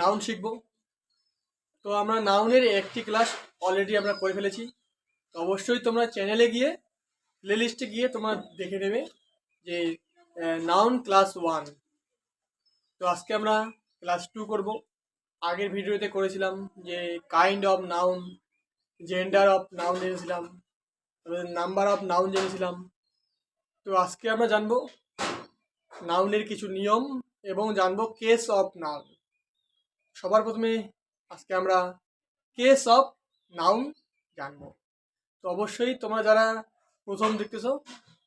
Noun শিখব। তো আমরা নাউনের একটি ক্লাস অলরেডি আমরা করে ফেলেছি। তো অবশ্যই তোমরা চ্যানেলে গিয়ে প্লে লিস্টে গিয়ে তোমরা দেখে নেবে যে নাউন ক্লাস 1। তো আজকে আমরা ক্লাস 2 করব। আগের ভিডিওতে করেছিলাম যে kind of noun, gender of noun জেনেছিলাম, নাম্বার অফ নাউন জেনেছিলাম। তো আজকে আমরা জানবো নাউনের কিছু নিয়ম এবং জানবো কেস অফ নাউন। সবার প্রথমে আজকে আমরা কেস অফ নাউন জানবো। তো অবশ্যই তোমরা যারা প্রথম দেখতেছো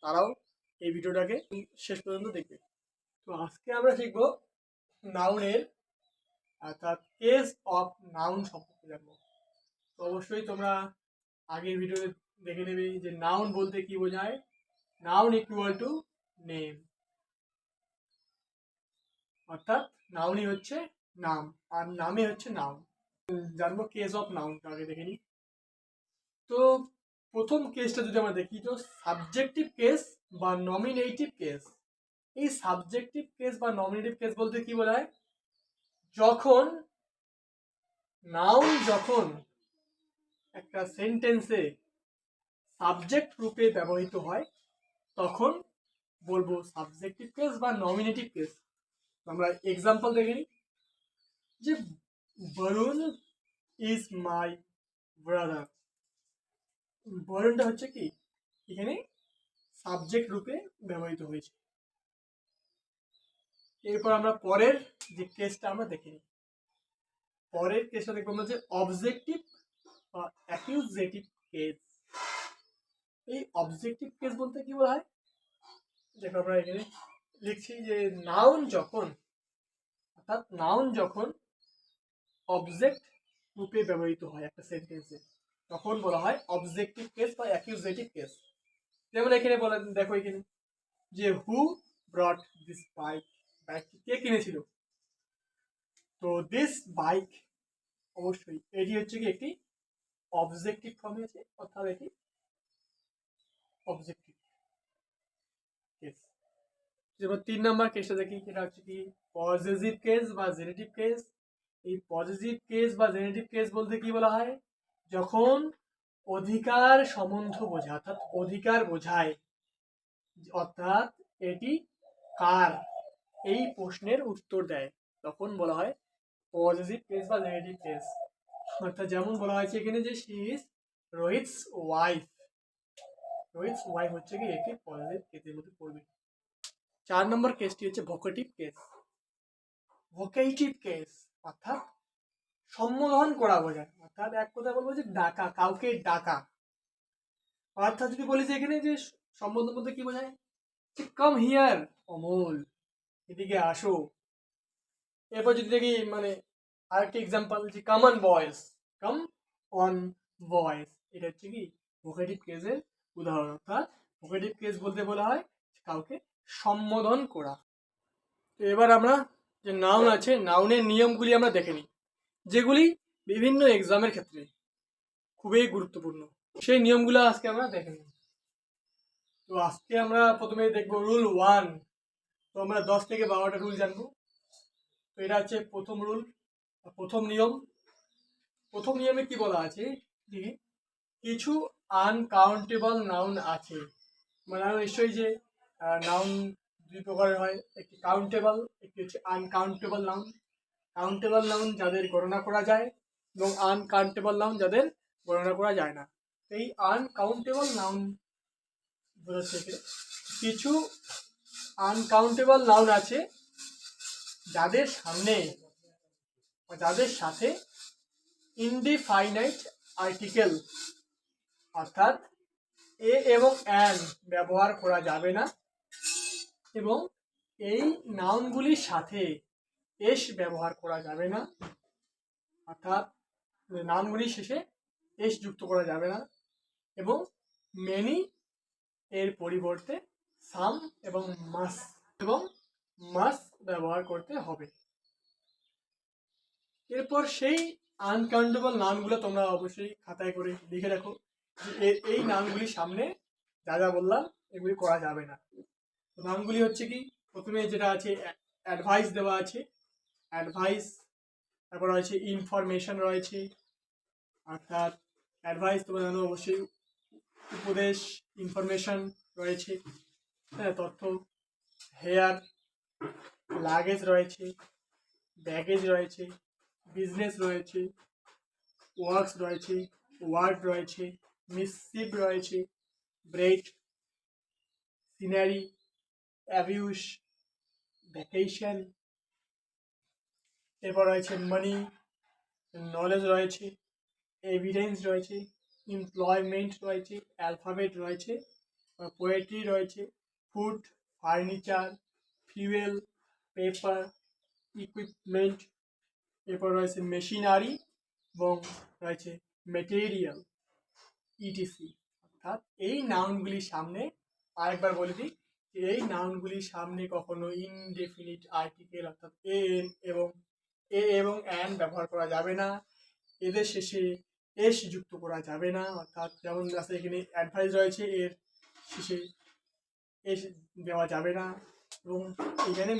তারাও এই ভিডিওটাকে শেষ পর্যন্ত দেখবে। তো আজকে আমরা শিখবো নাউনের অর্থাৎ কেস অফ নাউন সম্পর্কে জানবো। তো অবশ্যই তোমরা আগের ভিডিওতে দেখে নেবে যে নাউন বলতে কি বোঝায়। নাউন ইকুয়াল টু নেম, অর্থাৎ নাউনই হচ্ছে নাম আর নামই হচ্ছে নাউন। জানবো কেস অফ নাউন, আগে দেখে নিই। তো প্রথম কেসটা যদি আমরা দেখি, তো সাবজেক্টিভ কেস বা নমিনেটিভ কেস। এই সাবজেক্টিভ কেস বা নমিনেটিভ কেস বলতে কি বোঝায়? যখন নাউন যখন একটা সেন্টেন্সে সাবজেক্ট রূপে ব্যবহৃত হয় তখন বলবো সাবজেক্টিভ কেস বা নমিনেটিভ কেস। আমরা এক্সাম্পল দেখে নিই যে বরুণ ইজ মাই ব্রাদার। বরুণটা হচ্ছে কি এখানে সাবজেক্ট রূপে ব্যবহৃত হয়েছে। এরপর আমরা পরের যে কেসটা আমরা দেখে নিই। পরের কেসটা দেখবো আমরা যে অবজেক্টিভ বা অ্যাকিউজেটিভ কেস। এই অবজেক্টিভ কেস বলতে কি বলা হয়? দেখো আমরা এখানে লিখছি যে নাউন যখন, অর্থাৎ নাউন যখন অবজেক্ট রূপে ব্যবহৃত হয় একটা সেন্টেন্সে তখন বলা হয় অবজেক্টিভ কেস বা অ্যাকিউজেটিভ কেস। যেমন এখানে বলেন, দেখো এখানে যে হু ব্রট দিস বাইক, বাইকটি কে কিনেছিল? তো দিস বাইক অবশ্যই এটি হচ্ছে কি একটি অবজেক্টিভ ফর্মে আছে, অর্থাৎ এটি অবজেক্টিভ কেস। যেমন 3 নম্বর কেসটা দেখি, সেটা হচ্ছে কি পজিটিভ কেস বা জেনেটিভ কেস। এই পজিটিভ কেস বা জেনেটিভ কেস বলতে কি বলা হয়? যখন অধিকার সম্বন্ধ বোঝায়, অর্থাৎ অধিকার বোঝায়, অর্থাৎ এটি কার এই প্রশ্নের উত্তর দেয়, তখন বলা হয় পজিটিভ কেস বা নেগেটিভ কেস। অর্থাৎ যেমন বলা হয়েছে এখানে যে শি ইজ রোহিতস ওয়াইফ। রোহিতস ওয়াইফ হচ্ছে কি একটি পজিটিভ কেসের মধ্যে পড়বে। 4 নম্বর কেসটি হচ্ছে ভোকেটিভ কেস। ভোকেটিভ কেস অর্থাৎ সম্বোধন করা বোঝায়, অর্থাৎ এক কথা বলবো যে ডাকা, কাউকে ডাকা। অর্থাৎ যদি বলি যে এখানে যে সম্বোধন বলতে কি বোঝায়, যে কাম হিয়ার অমল, এদিকে আসো। এরপর যদি দেখি মানে আরেকটি এক্সাম্পল যে come on boys, come on boys, এটা হচ্ছে কি ভোকেটিভ কেসের উদাহরণ। অর্থাৎ ভোকেটিভ কেস বলতে বলা হয় কাউকে সম্বোধন করা। তো এবার আমরা যে নাউন আছে, নাউনের নিয়মগুলি আমরা দেখে নিই, যেগুলি বিভিন্ন এক্সামের ক্ষেত্রে খুবই গুরুত্বপূর্ণ। সেই নিয়মগুলো আজকে আমরা দেখে নিই। তো আজকে আমরা প্রথমে দেখবো রুল 1। তো আমরা 10 থেকে 12টা রুল জানবো। তো এটা হচ্ছে প্রথম রুল, প্রথম নিয়ম। প্রথম নিয়মে কি বলা আছে যে কিছু আনকাউন্টেবল নাউন আছে। মানে নিশ্চয়ই যে নাউন দুই প্রকারের হয়, একটি কাউন্টেবল, একটি হচ্ছে আনকাউন্টেবল নাউন। কাউন্টেবল নাউন যাদের গণনা করা যায় এবং আনকাউন্টেবল নাউন যাদের গণনা করা যায় না। এই আনকাউন্টেবল নাউন বোঝাচ্ছে কিছু আনকাউন্টেবল নাউন আছে যাদের সামনে বা যাদের সাথে ইনডিফাইনাইট আর্টিকেল অর্থাৎ এ এবং অ্যান ব্যবহার করা যাবে না, এবং এই নাউনগুলির সাথে এস ব্যবহার করা যাবে না, অর্থাৎ নাউনগুলির শেষে এস যুক্ত করা যাবে না, এবং মেনি এর পরিবর্তে সাম এবং মাস ব্যবহার করতে হবে। এরপর সেই আনকাউন্টেবল নাউনগুলো তোমরা অবশ্যই খাতায় করে লিখে রাখো যে এই নাউনগুলির সামনে যা যা বললাম এগুলি করা যাবে না। নাউনগুলি হচ্ছে কি, প্রথমে যেটা আছে অ্যাডভাইস দেওয়া আছে, অ্যাডভাইস তারপর রয়েছে ইনফরমেশন রয়েছে, অর্থাৎ অ্যাডভাইস তোমরা জানো অবশ্যই, উপদেশ, ইনফরমেশন রয়েছে, হ্যাঁ, তথ্য, হেয়ার, লাগেজ রয়েছে, ব্যাগেজ রয়েছে, বিজনেস রয়েছে, ওয়ার্কস রয়েছে, ওয়ার্ড রয়েছে, মিসসিভ রয়েছে, ব্রেক, সিনারি, অ্যাবিউস, ভ্যাকেশন, এরপর রয়েছে মানি, নলেজ রয়েছে, এভিডেন্স রয়েছে, এমপ্লয়মেন্ট রয়েছে, অ্যালফাবেট রয়েছে, পোয়েট্রি রয়েছে, food, furniture, fuel, paper, equipment, এরপর রয়েছে মেশিনারি এবং রয়েছে মেটেরিয়াল, ইটিসি। অর্থাৎ এই নাউনগুলির সামনে, আরেকবার বলে দিই, এই নাউনগুলির সামনে কখনো ইনডেফিনিট আর্টিকেল অর্থাৎ এবং অ্যান ব্যবহার করা যাবে না। এদের শেষে এস যুক্ত করা যাবে না, অর্থাৎ যেমন আছে এখানে অ্যাডভাইস রয়েছে, এর শেষে এস দেওয়া যাবে না, এবং এখানে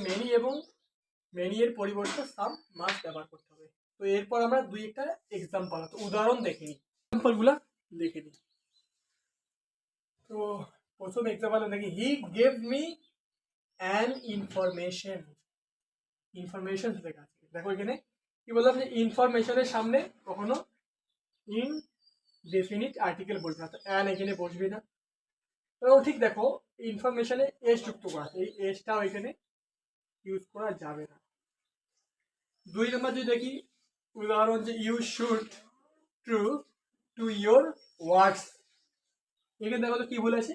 মেনি এর পরিবর্তে সাম মাস্ট ব্যবহার করতে হবে। তো এরপর আমরা দুই একটা এক্সাম্পল অর্থাৎ উদাহরণ দেখে নিই, এক্সাম্পলগুলো দেখে নিই। তো প্রথম এক্সাম্পল দেখি, he gave me an information. Information লেখা আছে, দেখো এখানে কি বললাম যে ইনফরমেশনের সামনে কখনো ইনডেফিনিট আর্টিকেল বসবে না, তো অ্যান এখানে বসবে না। তো ঠিক দেখো, ইনফরমেশনে এস যুক্ত করা আছে, এই এসটাও এখানে ইউজ করা যাবে না। দুই নম্বর যদি দেখি উদাহরণ, যে you should true to your words, এখানে দেখো তো কি ভুল আছে,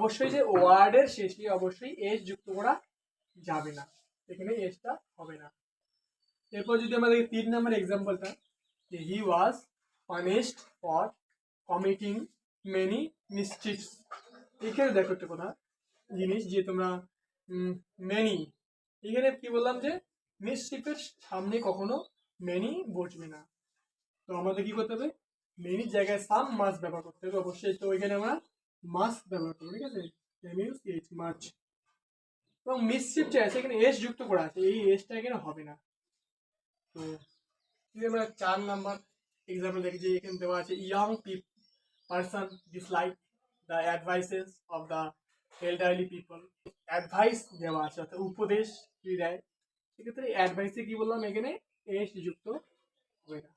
অবশ্যই যে ওয়ার্ডের শেষে অবশ্যই এস যুক্ত করা যাবে না, এখানে এসটা হবে না। এরপর যদি আমরা দেখি 3 নম্বর এক্সাম্পলটা, যে he was punished for committing many mistakes. এখানে দেখো একটা কথা জিনিস, যে তোমরা মেনি, এখানে কি বললাম যে মিসচিফের সামনে কখনো মেনি বসবে না, তো আমাদের কি করতে হবে, মেনির জায়গায় সাম মাস ব্যবহার করতে হবে অবশ্যই। তো এখানে আমরা মাস ব্যবহার করবো, ঠিক আছে, মাছ। এবং মিসচিফ যে আছে এখানে এস যুক্ত করা আছে, এই এসটা এখানে হবে না। তো যদি আমরা 4 নাম্বার এক্সাম্পল দেখি, যে এখানে দেওয়া আছে young person dislike the advises of the elderly people. Advice দেওয়া আছে অর্থাৎ উপদেশ যদি দেয়, সেক্ষেত্রে অ্যাডভাইসে কি বললাম, এখানে এস যুক্ত হবে না।